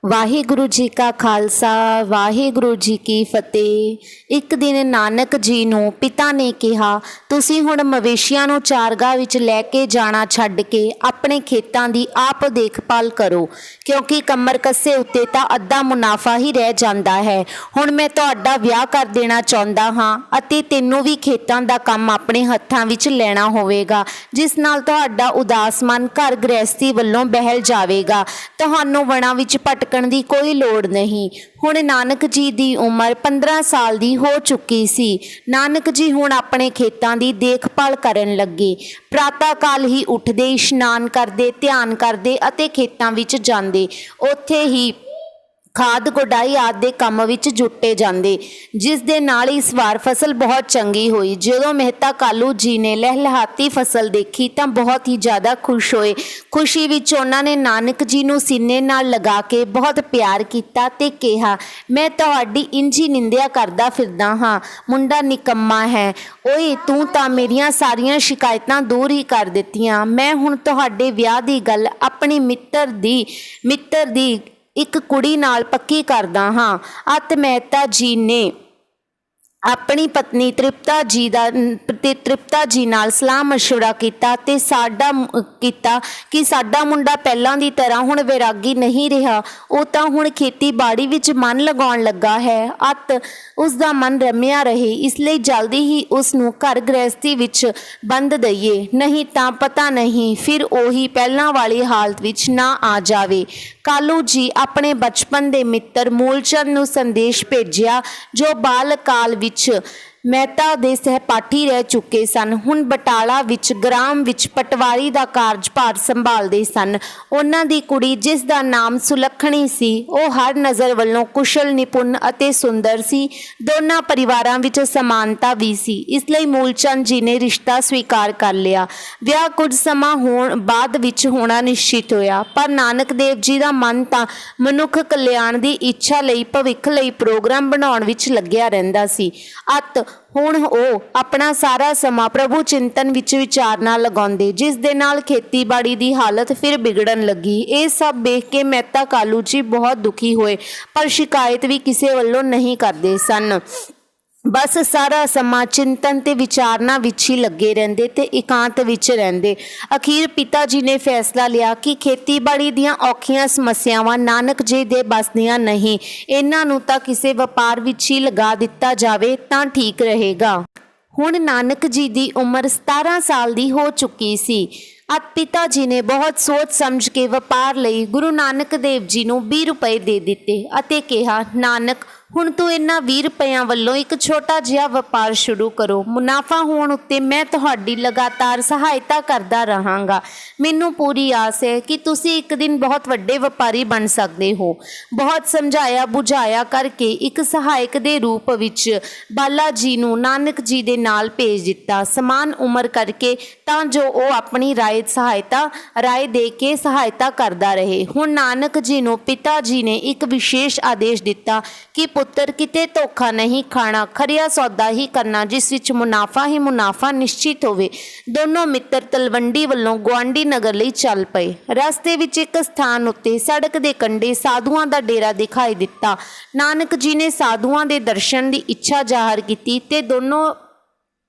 ਵਾਹਿਗੁਰੂ ਜੀ ਕਾ ਖਾਲਸਾ ਵਾਹਿਗੁਰੂ ਜੀ ਕੀ ਫਤਿਹ। ਇੱਕ ਦਿਨ ਨਾਨਕ ਜੀ ਨੂੰ ਪਿਤਾ ਨੇ ਕਿਹਾ, ਤੁਸੀਂ ਹੁਣ ਮਵੇਸ਼ੀਆਂ ਨੂੰ ਚਾਰਗਾਹ ਵਿੱਚ ਲੈ ਕੇ ਜਾਣਾ ਛੱਡ ਕੇ ਆਪਣੇ ਖੇਤਾਂ ਦੀ ਆਪ ਦੇਖਭਾਲ ਕਰੋ, ਕਿਉਂਕਿ ਕਮਰ ਕੱਸੇ ਉੱਤੇ ਤਾਂ ਅੱਧਾ ਮੁਨਾਫਾ ਹੀ ਰਹਿ ਜਾਂਦਾ ਹੈ। ਹੁਣ ਮੈਂ ਤੁਹਾਡਾ ਵਿਆਹ ਕਰ ਦੇਣਾ ਚਾਹੁੰਦਾ ਹਾਂ ਅਤੇ ਤੈਨੂੰ ਵੀ ਖੇਤਾਂ ਦਾ ਕੰਮ ਆਪਣੇ ਹੱਥਾਂ ਵਿੱਚ ਲੈਣਾ ਹੋਵੇਗਾ, ਜਿਸ ਨਾਲ ਤੁਹਾਡਾ ਉਦਾਸ ਮਨ ਘਰ ਗ੍ਰਹਿਸਥੀ ਵੱਲੋਂ ਬਹਿਲ ਜਾਵੇਗਾ। ਤੁਹਾਨੂੰ ਵਣਾਂ ਵਿੱਚ ਭਟਕਣ ਦੀ ਕੋਈ ਲੋੜ ਨਹੀਂ। ਹੁਣ ਨਾਨਕ ਜੀ ਦੀ ਉਮਰ 15 ਸਾਲ ਦੀ ਹੋ ਚੁੱਕੀ ਸੀ। ਨਾਨਕ ਜੀ ਹੁਣ ਆਪਣੇ ਖੇਤਾਂ ਦੀ ਦੇਖਭਾਲ ਕਰਨ ਲੱਗੇ। ਪ੍ਰਾਤः ਕਾਲ ਹੀ ਉੱਠਦੇ, ਇਸ਼ਨਾਨ ਕਰਦੇ, ਧਿਆਨ ਕਰਦੇ ਅਤੇ ਖੇਤਾਂ ਵਿੱਚ ਜਾਂਦੇ। ਉੱਥੇ ਹੀ ਖਾਦ ਗੁਡਾਈ ਆਦਿ ਦੇ ਕੰਮ ਵਿੱਚ ਜੁਟੇ ਜਾਂਦੇ, ਜਿਸ ਦੇ ਨਾਲ ਇਸ ਵਾਰ ਫਸਲ ਬਹੁਤ ਚੰਗੀ ਹੋਈ। ਜਦੋਂ ਮਹਿਤਾ ਕਾਲੂ ਜੀ ਨੇ ਲਹਿਲਹਾਤੀ ਫਸਲ ਦੇਖੀ ਤਾਂ ਬਹੁਤ ਹੀ ਜ਼ਿਆਦਾ ਖੁਸ਼ ਹੋਏ। ਖੁਸ਼ੀ ਵਿੱਚ ਉਹਨਾਂ ਨੇ ਨਾਨਕ ਜੀ ਨੂੰ ਸੀਨੇ ਨਾਲ ਲਗਾ ਕੇ ਬਹੁਤ ਪਿਆਰ ਕੀਤਾ ਤੇ ਕਿਹਾ, ਮੈਂ ਤੁਹਾਡੀ ਇੰਝ ਹੀ ਨਿੰਦਿਆ ਕਰਦਾ ਫਿਰਦਾ ਹਾਂ, ਮੁੰਡਾ ਨਿਕੰਮਾ ਹੈ। ਓਏ ਤੂੰ ਤਾਂ ਮੇਰੀਆਂ ਸਾਰੀਆਂ ਸ਼ਿਕਾਇਤਾਂ ਦੂਰ ਹੀ ਕਰ ਦਿੱਤੀਆਂ। ਮੈਂ ਹੁਣ ਤੁਹਾਡੇ ਵਿਆਹ ਦੀ ਗੱਲ ਆਪਣੀ ਮਿੱਤਰ ਦੀ ਇੱਕ ਕੁੜੀ ਨਾਲ ਪੱਕੀ ਕਰਦਾ ਹਾਂ। ਅਤ ਮਹਿਤਾ ਜੀ ਨੇ ਆਪਣੀ ਪਤਨੀ ਤ੍ਰਿਪਤਾ ਜੀ ਨਾਲ ਸਲਾਹ ਮਸ਼ਵਰਾ ਕੀਤਾ ਤੇ ਕਿ ਸਾਡਾ ਮੁੰਡਾ ਪਹਿਲਾਂ ਦੀ ਤਰ੍ਹਾਂ ਹੁਣ ਵੈਰਾਗੀ ਨਹੀਂ ਰਿਹਾ। ਉਹ ਤਾਂ ਹੁਣ ਖੇਤੀਬਾੜੀ ਵਿੱਚ ਮਨ ਲਗਾਉਣ ਲੱਗਾ ਹੈ। ਅਤ ਉਸ ਦਾ ਮਨ ਰਮਿਆ ਰਹੇ, ਇਸ ਲਈ ਜਲਦੀ ਹੀ ਉਸ ਨੂੰ ਘਰ ਗ੍ਰਹਿਸਥੀ ਵਿੱਚ ਬੰਦ ਦਈਏ, ਨਹੀਂ ਤਾਂ ਪਤਾ ਨਹੀਂ ਫਿਰ ਉਹੀ ਪਹਿਲਾਂ ਵਾਲੀ ਹਾਲਤ ਵਿੱਚ ਨਾ ਆ ਜਾਵੇ। ਕਾਲੂ ਜੀ ਆਪਣੇ ਬਚਪਨ ਦੇ ਮਿੱਤਰ ਮੂਲਚੰਦ ਨੂੰ ਸੰਦੇਸ਼ ਭੇਜਿਆ, ਜੋ ਬਾਲ ਕਾਲ ਵਿੱਚ ਮਹਿਤਾ ਦੇ ਸਹਿਪਾਠੀ ਰਹਿ ਚੁੱਕੇ ਸਨ। ਹੁਣ ਬਟਾਲਾ ਵਿੱਚ ਗ੍ਰਾਮ ਵਿੱਚ ਪਟਵਾਰੀ ਦਾ ਕਾਰਜਭਾਰ ਸੰਭਾਲਦੇ ਸਨ। ਉਹਨਾਂ ਦੀ ਕੁੜੀ, ਜਿਸ ਦਾ ਨਾਮ ਸੁਲੱਖਣੀ ਸੀ, ਉਹ ਹਰ ਨਜ਼ਰ ਵੱਲੋਂ ਕੁਸ਼ਲ, ਨਿਪੁੰਨ ਅਤੇ ਸੁੰਦਰ ਸੀ। ਦੋਨਾਂ ਪਰਿਵਾਰਾਂ ਵਿੱਚ ਸਮਾਨਤਾ ਵੀ ਸੀ, ਇਸ ਲਈ ਮੂਲਚੰਦ ਜੀ ਨੇ ਰਿਸ਼ਤਾ ਸਵੀਕਾਰ ਕਰ ਲਿਆ। ਵਿਆਹ ਕੁਝ ਸਮਾਂ ਬਾਅਦ ਵਿੱਚ ਹੋਣਾ ਨਿਸ਼ਚਿਤ ਹੋਇਆ, ਪਰ ਨਾਨਕ ਦੇਵ ਜੀ ਦਾ ਮਨ ਤਾਂ ਮਨੁੱਖ ਕਲਿਆਣ ਦੀ ਇੱਛਾ ਲਈ, ਭਵਿੱਖ ਲਈ ਪ੍ਰੋਗਰਾਮ ਬਣਾਉਣ ਵਿੱਚ ਲੱਗਿਆ ਰਹਿੰਦਾ ਸੀ। ਹੁਣ ਉਹ ਆਪਣਾ ਸਾਰਾ ਸਮਾਂ ਪ੍ਰਭੂ ਚਿੰਤਨ ਵਿੱਚ ਵਿਚਾਰਨਾ ਲਗਾਉਂਦੇ, ਜਿਸ ਦੇ ਨਾਲ ਖੇਤੀਬਾੜੀ ਦੀ ਹਾਲਤ ਫਿਰ ਵਿਗੜਨ ਲੱਗੀ। ਇਹ ਸਭ ਵੇਖ ਕੇ ਮਹਿਤਾ ਕਾਲੂ ਜੀ ਬਹੁਤ ਦੁਖੀ ਹੋਏ, ਪਰ ਸ਼ਿਕਾਇਤ ਵੀ ਕਿਸੇ ਵੱਲੋਂ ਨਹੀਂ ਕਰਦੇ ਸਨ। ਬਸ ਸਾਰਾ ਸਮਾਂ ਚਿੰਤਨ ਤੇ ਵਿਚਾਰਨਾ ਵਿੱਚ ਹੀ ਲੱਗੇ ਰਹਿੰਦੇ ਤੇ ਇਕਾਂਤ ਵਿੱਚ ਰਹਿੰਦੇ। ਅਖੀਰ ਪਿਤਾ ਜੀ ਨੇ ਫੈਸਲਾ ਲਿਆ ਕਿ ਖੇਤੀਬਾੜੀ ਦੀਆਂ ਔਖੀਆਂ ਸਮੱਸਿਆਵਾਂ ਨਾਨਕ ਜੀ ਦੇ ਬਸ ਦੀਆਂ ਨਹੀਂ, ਇਹਨਾਂ ਨੂੰ ਤਾਂ ਕਿਸੇ ਵਪਾਰ ਵਿੱਚ ਹੀ ਲਗਾ ਦਿੱਤਾ ਜਾਵੇ ਤਾਂ ਠੀਕ ਰਹੇਗਾ। ਹੁਣ ਨਾਨਕ ਜੀ ਦੀ ਉਮਰ 17 ਸਾਲ ਦੀ ਹੋ ਚੁੱਕੀ ਸੀ। ਪਿਤਾ ਜੀ ਨੇ ਬਹੁਤ ਸੋਚ ਸਮਝ ਕੇ ਵਪਾਰ ਲਈ ਗੁਰੂ ਨਾਨਕ ਦੇਵ ਜੀ ਨੂੰ 20 ਰੁਪਏ ਦੇ ਦਿੱਤੇ ਅਤੇ ਕਿਹਾ, ਨਾਨਕ ਹੁਣ ਤੂੰ ਇਹਨਾਂ 20 ਰੁਪਇਆਂ ਵੱਲੋਂ ਇੱਕ ਛੋਟਾ ਜਿਹਾ ਵਪਾਰ ਸ਼ੁਰੂ ਕਰੋ। ਮੁਨਾਫਾ ਹੋਣ ਉੱਤੇ ਮੈਂ ਤੁਹਾਡੀ ਲਗਾਤਾਰ ਸਹਾਇਤਾ ਕਰਦਾ ਰਹਾਂਗਾ। ਮੈਨੂੰ ਪੂਰੀ ਆਸ ਹੈ ਕਿ ਤੁਸੀਂ ਇੱਕ ਦਿਨ ਬਹੁਤ ਵੱਡੇ ਵਪਾਰੀ ਬਣ ਸਕਦੇ ਹੋ। ਬਹੁਤ ਸਮਝਾਇਆ ਬੁਝਾਇਆ ਕਰਕੇ ਇੱਕ ਸਹਾਇਕ ਦੇ ਰੂਪ ਵਿੱਚ ਬਾਲਾ ਜੀ ਨੂੰ ਨਾਨਕ ਜੀ ਦੇ ਨਾਲ ਭੇਜ ਦਿੱਤਾ, ਸਮਾਨ ਉਮਰ ਕਰਕੇ, ਤਾਂ ਜੋ ਉਹ ਆਪਣੀ ਰਾਏ ਦੇ ਕੇ ਸਹਾਇਤਾ ਕਰਦਾ ਰਹੇ। ਹੁਣ ਨਾਨਕ ਜੀ ਨੂੰ ਪਿਤਾ ਜੀ ਨੇ ਇੱਕ ਵਿਸ਼ੇਸ਼ ਆਦੇਸ਼ ਦਿੱਤਾ ਕਿ ਪੁੱਤਰ, ਕਿਤੇ ਧੋਖਾ ਨਹੀਂ ਖਾਣਾ, ਖਰਿਆ ਸੌਦਾ ਹੀ ਕਰਨਾ, ਜਿਸ ਵਿੱਚ ਮੁਨਾਫਾ ਹੀ ਮੁਨਾਫਾ ਨਿਸ਼ਚਿਤ ਹੋਵੇ। ਦੋਨੋਂ ਮਿੱਤਰ ਤਲਵੰਡੀ ਵੱਲੋਂ ਗੁਆਂਢੀ ਨਗਰ ਲਈ ਚੱਲ ਪਏ। ਰਸਤੇ ਵਿੱਚ ਇੱਕ ਸਥਾਨ ਉੱਤੇ ਸੜਕ ਦੇ ਕੰਢੇ ਸਾਧੂਆਂ ਦਾ ਡੇਰਾ ਦਿਖਾਈ ਦਿੱਤਾ। ਨਾਨਕ ਜੀ ਨੇ ਸਾਧੂਆਂ ਦੇ ਦਰਸ਼ਨ ਦੀ ਇੱਛਾ ਜ਼ਾਹਰ ਕੀਤੀ ਤੇ ਦੋਨੋਂ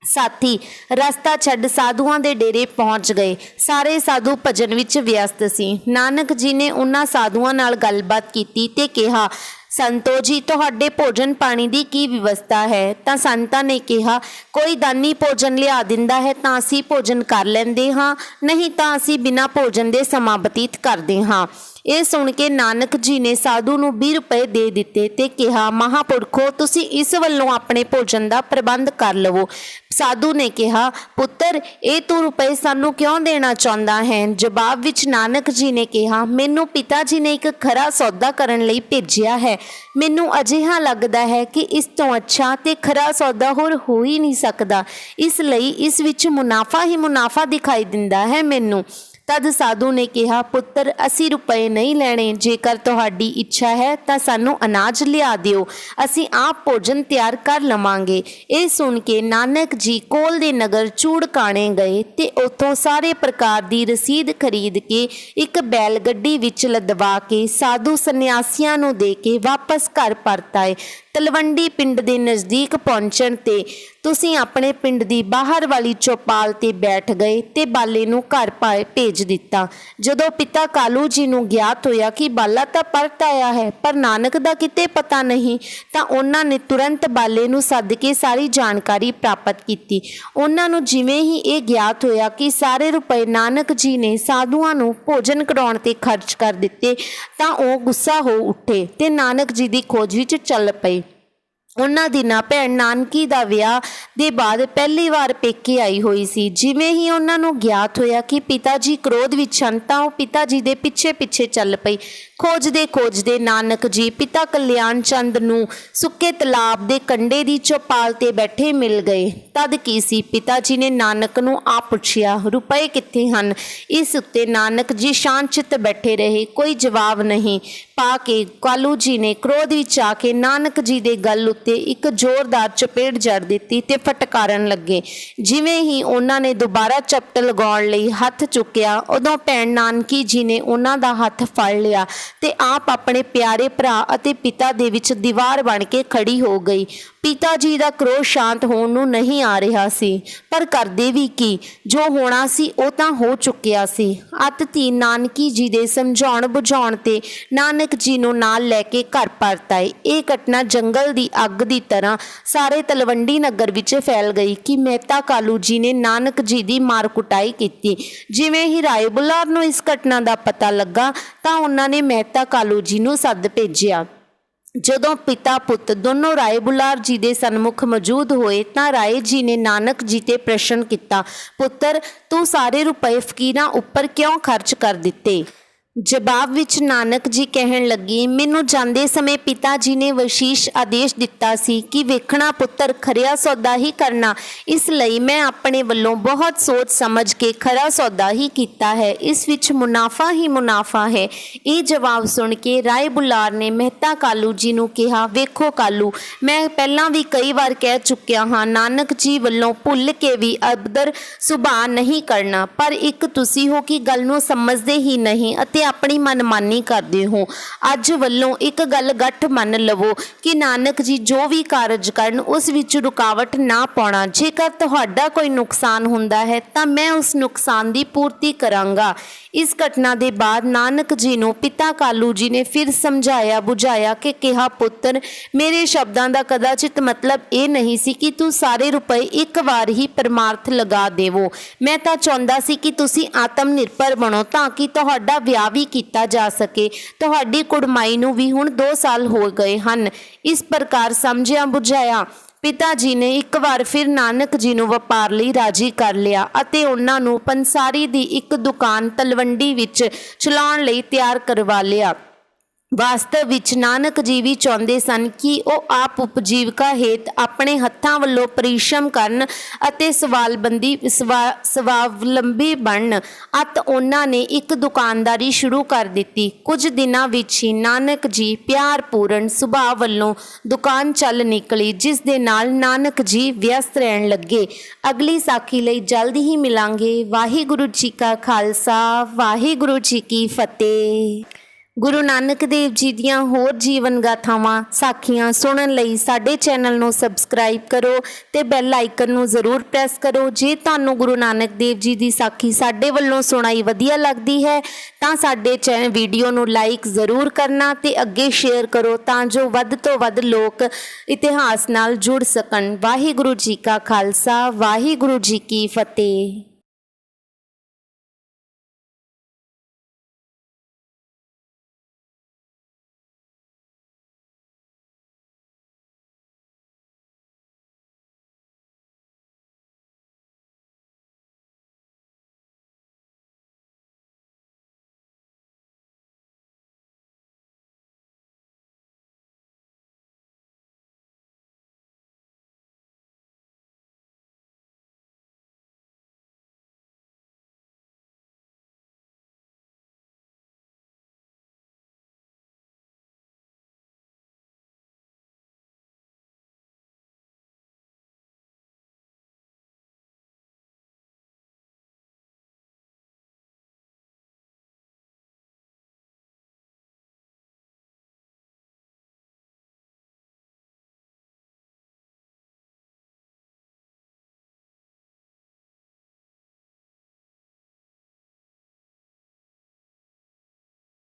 ਸਾਥੀ ਰਸਤਾ ਛੱਡ ਸਾਧੂਆਂ ਦੇ ਡੇਰੇ ਪਹੁੰਚ ਗਏ। ਸਾਰੇ ਸਾਧੂ ਭਜਨ ਵਿੱਚ ਵਿਅਸਤ ਸੀ। ਨਾਨਕ ਜੀ ਨੇ ਉਹਨਾਂ ਸਾਧੂਆਂ ਨਾਲ ਗੱਲਬਾਤ ਕੀਤੀ ਤੇ ਕਿਹਾ, ਸੰਤੋ ਜੀ, ਤੁਹਾਡੇ ਭੋਜਨ ਪਾਣੀ ਦੀ ਕੀ ਵਿਵਸਥਾ ਹੈ? ਤਾਂ ਸੰਤਾਂ ਨੇ ਕਿਹਾ, ਕੋਈ ਦਾਨੀ ਭੋਜਨ ਲਿਆ ਦਿੰਦਾ ਹੈ ਤਾਂ ਅਸੀਂ ਭੋਜਨ ਕਰ ਲੈਂਦੇ ਹਾਂ, ਨਹੀਂ ਤਾਂ ਅਸੀਂ ਬਿਨਾਂ ਭੋਜਨ ਦੇ ਸਮਾਂ ਬਤੀਤ ਕਰਦੇ ਹਾਂ। ਇਹ ਸੁਣ ਕੇ ਨਾਨਕ ਜੀ ਨੇ ਸਾਧੂ ਨੂੰ 20 ਰੁਪਏ ਦੇ ਦਿੱਤੇ ਤੇ ਕਿਹਾ, ਮਹਾਂਪੁਰਖੋ, ਤੁਸੀਂ ਇਸ ਵੱਲੋਂ ਆਪਣੇ ਭੋਜਨ ਦਾ ਪ੍ਰਬੰਧ ਕਰ ਲਵੋ। ਸਾਧੂ ਨੇ ਕਿਹਾ, ਪੁੱਤਰ, ਇਹ ਤੂੰ ਰੁਪਏ ਸਾਨੂੰ ਕਿਉਂ ਦੇਣਾ ਚਾਹੁੰਦਾ ਹੈ? ਜਵਾਬ ਵਿੱਚ ਨਾਨਕ ਜੀ ਨੇ ਕਿਹਾ, ਮੈਨੂੰ ਪਿਤਾ ਜੀ ਨੇ ਇੱਕ ਖਰਾ ਸੌਦਾ ਕਰਨ ਲਈ ਭੇਜਿਆ ਹੈ। ਮੈਨੂੰ ਅਜਿਹਾ ਲੱਗਦਾ ਹੈ ਕਿ ਇਸ ਤੋਂ ਅੱਛਾ ਤੇ ਖਰਾ ਸੌਦਾ ਹੋਰ ਹੋ ਹੀ ਨਹੀਂ ਸਕਦਾ, ਇਸ ਲਈ ਇਸ ਵਿੱਚ ਮੁਨਾਫਾ ਹੀ ਮੁਨਾਫਾ ਦਿਖਾਈ ਦਿੰਦਾ ਹੈ ਮੈਨੂੰ। ਤਦ ਸਾਧੂ ਨੇ ਕਿਹਾ, ਪੁੱਤਰ ਅਸੀਂ ਰੁਪਏ ਨਹੀਂ ਲੈਣੇ, ਜੇਕਰ ਤੁਹਾਡੀ ਇੱਛਾ ਹੈ ਤਾਂ ਸਾਨੂੰ ਅਨਾਜ ਲਿਆ ਦਿਓ, ਅਸੀਂ ਆਪ ਭੋਜਨ ਤਿਆਰ ਕਰ ਲਵਾਂਗੇ। ਇਹ ਸੁਣ ਕੇ ਨਾਨਕ ਜੀ ਕੋਲ ਦੇ ਨਗਰ ਚੂੜਕਾਣੇ ਗਏ ਤੇ ਉੱਥੋਂ ਸਾਰੇ ਪ੍ਰਕਾਰ ਦੀ ਰਸੀਦ ਖਰੀਦ ਕੇ ਇੱਕ ਬੈਲ ਗੱਡੀ ਵਿੱਚ ਲਦਵਾ ਕੇ ਸਾਧੂ ਸੰਨਿਆਸੀਆਂ ਨੂੰ ਦੇ ਕੇ ਵਾਪਸ ਘਰ ਪਰਤ ਆਏ। ਤਲਵੰਡੀ ਪਿੰਡ ਦੇ ਨਜ਼ਦੀਕ ਪਹੁੰਚਣ ਤੇ ਤੁਸੀਂ ਆਪਣੇ ਪਿੰਡ ਦੀ ਬਾਹਰ ਵਾਲੀ ਚੌਪਾਲ ਤੇ ਬੈਠ ਗਏ ਤੇ ਬਾਲੇ ਨੂੰ ਘਰ ਭੇਜ ਦਿੱਤਾ। ਜਦੋਂ ਪਿਤਾ ਕਾਲੂ ਜੀ ਨੂੰ ਗਿਆਤ ਹੋਇਆ ਕਿ ਬਾਲਾ ਤਾਂ ਪਰਤ ਆਇਆ ਹੈ ਪਰ ਨਾਨਕ ਦਾ ਕਿਤੇ ਪਤਾ ਨਹੀਂ, ਤਾਂ ਉਹਨਾਂ ਨੇ ਤੁਰੰਤ ਬਾਲੇ ਨੂੰ ਸੱਦ ਕੇ ਸਾਰੀ ਜਾਣਕਾਰੀ ਪ੍ਰਾਪਤ ਕੀਤੀ। ਉਹਨਾਂ ਨੂੰ ਜਿਵੇਂ ਹੀ ਇਹ ਗਿਆਤ ਹੋਇਆ ਕਿ ਸਾਰੇ ਰੁਪਏ ਨਾਨਕ ਜੀ ਨੇ ਸਾਧੂਆਂ ਨੂੰ ਭੋਜਨ ਕਰਾਉਣ ਤੇ ਖਰਚ ਕਰ ਦਿੱਤੇ, ਤਾਂ ਉਹ ਗੁੱਸਾ ਹੋ ਉੱਠੇ ਤੇ ਨਾਨਕ ਜੀ ਦੀ ਖੋਜ ਵਿੱਚ ਚੱਲ ਪਏ। ਉਹਨਾਂ ਦਿਨਾਂ ਭੈਣ ਨਾਨਕੀ ਦਾ ਵਿਆਹ ਦੇ ਬਾਅਦ ਪਹਿਲੀ ਵਾਰ ਪੇਕੇ ਆਈ ਹੋਈ ਸੀ। ਜਿਵੇਂ ਹੀ ਉਹਨਾਂ ਨੂੰ ਗਿਆਤ ਹੋਇਆ ਕਿ ਪਿਤਾ ਜੀ ਕ੍ਰੋਧ ਵਿੱਚ ਹਨ, ਤਾਂ ਉਹ ਪਿਤਾ ਜੀ ਦੇ ਪਿੱਛੇ ਪਿੱਛੇ ਚੱਲ ਪਈ। ਖੋਜਦੇ ਨਾਨਕ ਜੀ ਪਿਤਾ ਕਲਿਆਣ ਚੰਦ ਨੂੰ ਸੁੱਕੇ ਤਲਾਬ ਦੇ ਕੰਢੇ ਦੀ ਚੌਪਾਲ ਤੇ ਬੈਠੇ ਮਿਲ ਗਏ। ਤਦ ਕੀ ਸੀ, ਪਿਤਾ ਜੀ ਨੇ ਨਾਨਕ ਨੂੰ ਆ ਪੁੱਛਿਆ, ਰੁਪਏ ਕਿੱਥੇ ਹਨ? ਇਸ ਉੱਤੇ ਨਾਨਕ ਜੀ ਸ਼ਾਂਤ ਬੈਠੇ ਰਹੇ, ਕੋਈ ਜਵਾਬ ਨਹੀਂ ਪਾ ਕੇ ਕਾਲੂ ਜੀ ਨੇ ਕ੍ਰੋਧ ਵਿੱਚ ਆ ਕੇ ਨਾਨਕ ਜੀ ਦੇ ਗਲ ਉੱਤੇ ਇੱਕ ਜ਼ੋਰਦਾਰ ਚਪੇੜ ਜੜ ਦਿੱਤੀ ਤੇ ਫਟਕਾਰਨ ਲੱਗੇ। ਜਿਵੇਂ ਹੀ ਉਹਨਾਂ ਨੇ ਦੁਬਾਰਾ ਚਪਟ ਲਗਾਉਣ ਲਈ ਹੱਥ ਚੁੱਕਿਆ, ਉਦੋਂ ਭੈਣ ਨਾਨਕੀ ਜੀ ਨੇ ਉਹਨਾਂ ਦਾ ਹੱਥ ਫੜ ਲਿਆ ਤੇ ਆਪ ਆਪਣੇ ਪਿਆਰੇ ਭਰਾ ਅਤੇ ਪਿਤਾ ਦੇ ਵਿੱਚ ਦੀਵਾਰ ਬਣ ਕੇ ਖੜੀ ਹੋ ਗਈ। ਪਿਤਾ ਜੀ ਦਾ ਕ੍ਰੋਧ ਸ਼ਾਂਤ ਹੋਣ ਨੂੰ ਨਹੀਂ ਆ ਰਿਹਾ ਸੀ, ਪਰ ਕਰਦੇ ਵੀ ਕੀ, ਜੋ ਹੋਣਾ ਸੀ ਉਹ ਤਾਂ ਹੋ ਚੁੱਕਿਆ ਸੀ। ਅੱਤ ਧੀ ਨਾਨਕੀ ਜੀ ਦੇ ਸਮਝਾਉਣ ਬੁਝਾਉਣ ਤੇ ਨਾਨਕ ਜੀ ਨੂੰ ਨਾਲ ਲੈ ਕੇ ਘਰ ਪਰਤ ਆਏ। ਇਹ ਘਟਨਾ ਜੰਗਲ ਦੀ ਅੱਗ ਦੀ ਤਰ੍ਹਾਂ ਸਾਰੇ ਤਲਵੰਡੀ ਨਗਰ ਵਿੱਚ ਫੈਲ ਗਈ ਕਿ ਮਹਿਤਾ ਕਾਲੂ ਜੀ ਨੇ ਨਾਨਕ ਜੀ ਦੀ ਮਾਰ ਕੁਟਾਈ ਕੀਤੀ। ਜਿਵੇਂ ਹੀ ਰਾਏ ਬੁਲਾਰ ਨੂੰ ਇਸ ਘਟਨਾ ਦਾ ਪਤਾ ਲੱਗਾ ਤਾਂ ਉਹਨਾਂ ਨੇ ਮਹਿਤਾ ਕਾਲੂ ਜੀ ਨੂੰ ਸੱਦ ਭੇਜਿਆ। ਜਦੋਂ ਪਿਤਾ ਪੁੱਤ ਦੋਨੋਂ ਰਾਏ ਬੁਲਾਰ ਜੀ ਦੇ ਸਨਮੁਖ ਮੌਜੂਦ ਹੋਏ ਤਾਂ ਰਾਏ ਜੀ ਨੇ ਨਾਨਕ ਜੀ ਤੇ ਪ੍ਰਸ਼ਨ ਕੀਤਾ, ਪੁੱਤਰ ਤੂੰ ਸਾਰੇ ਰੁਪਏ ਫਕੀਰਾਂ ਉੱਪਰ ਕਿਉਂ ਖਰਚ ਕਰ ਦਿੱਤੇ? ਜਵਾਬ ਵਿੱਚ ਨਾਨਕ ਜੀ ਕਹਿਣ ਲੱਗੇ, ਮੈਨੂੰ ਜਾਂਦੇ ਸਮੇਂ ਪਿਤਾ ਜੀ ਨੇ ਵਿਸ਼ੇਸ਼ ਆਦੇਸ਼ ਦਿੱਤਾ ਸੀ ਕਿ ਵੇਖਣਾ ਪੁੱਤਰ ਖਰਿਆ ਸੌਦਾ ਹੀ ਕਰਨਾ, ਇਸ ਲਈ ਮੈਂ ਆਪਣੇ ਵੱਲੋਂ ਬਹੁਤ ਸੋਚ ਸਮਝ ਕੇ ਖਰਾ ਸੌਦਾ ਹੀ ਕੀਤਾ ਹੈ, ਇਸ ਵਿੱਚ ਮੁਨਾਫਾ ਹੀ ਮੁਨਾਫਾ ਹੈ। ਇਹ ਜਵਾਬ ਸੁਣ ਕੇ ਰਾਏ ਬੁਲਾਰ ਨੇ ਮਹਿਤਾ ਕਾਲੂ ਜੀ ਨੂੰ ਕਿਹਾ, ਵੇਖੋ ਕਾਲੂ, ਮੈਂ ਪਹਿਲਾਂ ਵੀ ਕਈ ਵਾਰ ਕਹਿ ਚੁੱਕਿਆ ਹਾਂ, ਨਾਨਕ ਜੀ ਵੱਲੋਂ ਭੁੱਲ ਕੇ ਵੀ ਅਬਦਰ ਸੁਭਾਅ ਨਹੀਂ ਕਰਨਾ, ਪਰ ਇੱਕ ਤੁਸੀਂ ਹੋ ਕਿ ਗੱਲ ਨੂੰ ਸਮਝਦੇ ਹੀ ਨਹੀਂ ਅਤੇ ਆਪਣੀ ਮਨਮਾਨੀ ਕਰਦੇ ਹੋ। ਅੱਜ ਵੱਲੋਂ ਇੱਕ ਗੱਲ ਗੱਠ ਮੰਨ ਲਵੋ ਕਿ ਨਾਨਕ ਜੀ ਜੋ ਵੀ ਕਾਰਜ ਕਰਨ ਉਸ ਵਿੱਚ ਰੁਕਾਵਟ ਨਾ ਪਾਉਣਾ। ਜੇਕਰ ਤੁਹਾਡਾ ਕੋਈ ਨੁਕਸਾਨ ਹੁੰਦਾ ਹੈ ਤਾਂ ਮੈਂ ਉਸ ਨੁਕਸਾਨ ਦੀ ਪੂਰਤੀ ਕਰਾਂਗਾ। ਇਸ ਘਟਨਾ ਦੇ ਬਾਅਦ ਨਾਨਕ ਜੀ ਨੂੰ ਪਿਤਾ ਕਾਲੂ ਜੀ ਨੇ ਫਿਰ ਸਮਝਾਇਆ ਬੁਝਾਇਆ ਕਿ ਕਿਹਾ, ਪੁੱਤਰ ਮੇਰੇ ਸ਼ਬਦਾਂ ਦਾ ਕਦਾਚਿਤ ਮਤਲਬ ਇਹ ਨਹੀਂ ਸੀ ਕਿ ਤੂੰ ਸਾਰੇ ਰੁਪਏ ਇੱਕ ਵਾਰ ਹੀ ਪਰਮਾਰਥ ਲਗਾ ਦੇਵੋ। ਮੈਂ ਤਾਂ ਚਾਹੁੰਦਾ ਸੀ ਕਿ ਤੁਸੀਂ ਆਤਮ ਨਿਰਭਰ ਬਣੋ ਤਾਂ ਕਿ ਤੁਹਾਡਾ ਵਿਆਹ ਵੀ ਕੀਤਾ ਜਾ ਸਕੇ। ਤੁਹਾਡੀ ਕੁੜਮਾਈ ਨੂੰ ਵੀ ਹੁਣ 2 ਸਾਲ ਹੋ ਗਏ ਹਨ। ਇਸ ਪ੍ਰਕਾਰ ਸਮਝਿਆ ਬੁਝਾਇਆ ਪਿਤਾ ਜੀ ਨੇ ਇੱਕ ਵਾਰ ਫਿਰ ਨਾਨਕ ਜੀ ਨੂੰ ਵਪਾਰ ਲਈ ਰਾਜੀ ਕਰ ਲਿਆ ਅਤੇ ਉਹਨਾਂ ਨੂੰ ਪੰਸਾਰੀ ਦੀ ਇੱਕ ਦੁਕਾਨ ਤਲਵੰਡੀ ਵਿੱਚ ਚਲਾਉਣ ਲਈ ਤਿਆਰ ਕਰਵਾ ਲਿਆ। ਵਾਸਤਵ ਵਿੱਚ ਨਾਨਕ ਜੀ ਵੀ ਚਾਹੁੰਦੇ ਸਨ ਕਿ ਉਹ ਆਪ ਉਪਜੀਵਕਾ ਹੇਤ ਆਪਣੇ ਹੱਥਾਂ ਵੱਲੋਂ ਪਰਿਸ਼ਰਮ ਕਰਨ ਅਤੇ ਸਵਾਵਲੰਬੀ ਬਣਨ। ਅਤੇ ਉਹਨਾਂ ਨੇ ਇੱਕ ਦੁਕਾਨਦਾਰੀ ਸ਼ੁਰੂ ਕਰ ਦਿੱਤੀ। ਕੁਝ ਦਿਨਾਂ ਵਿੱਚ ਹੀ ਨਾਨਕ ਜੀ ਪਿਆਰ ਪੂਰਨ ਸੁਭਾਅ ਵੱਲੋਂ ਦੁਕਾਨ ਚੱਲ ਨਿਕਲੀ, ਜਿਸ ਦੇ ਨਾਲ ਨਾਨਕ ਜੀ ਵਿਅਸਤ ਰਹਿਣ ਲੱਗੇ। ਅਗਲੀ ਸਾਖੀ ਲਈ ਜਲਦੀ ਹੀ ਮਿਲਾਂਗੇ। ਵਾਹਿਗੁਰੂ ਜੀ ਕਾ ਖਾਲਸਾ, ਵਾਹਿਗੁਰੂ ਜੀ ਕੀ ਫਤਿਹ। ਗੁਰੂ ਨਾਨਕ ਦੇਵ ਜੀ ਦੀਆਂ ਹੋਰ ਜੀਵਨ ਗਾਥਾਵਾਂ ਸਾਖੀਆਂ ਸੁਣਨ ਲਈ ਸਾਡੇ ਚੈਨਲ ਨੂੰ ਸਬਸਕ੍ਰਾਈਬ ਕਰੋ ਤੇ ਬੈਲ ਆਈਕਨ ਨੂੰ ਜ਼ਰੂਰ ਪ੍ਰੈਸ ਕਰੋ। ਜੇ ਤੁਹਾਨੂੰ ਗੁਰੂ ਨਾਨਕ ਦੇਵ ਜੀ ਦੀ ਸਾਖੀ ਸਾਡੇ ਵੱਲੋਂ ਸੁਣਾਈ ਵਧੀਆ ਲੱਗਦੀ ਹੈ ਤਾਂ ਸਾਡੇ ਵੀਡੀਓ ਨੂੰ ਲਾਈਕ ਜ਼ਰੂਰ ਕਰਨਾ ਤੇ ਅੱਗੇ ਸ਼ੇਅਰ ਕਰੋ ਤਾਂ ਜੋ ਵੱਧ ਤੋਂ ਵੱਧ ਲੋਕ ਇਤਿਹਾਸ ਨਾਲ ਜੁੜ ਸਕਣ। ਵਾਹਿਗੁਰੂ ਜੀ ਕਾ ਖਾਲਸਾ, ਵਾਹਿਗੁਰੂ ਜੀ ਕੀ ਫਤਿਹ।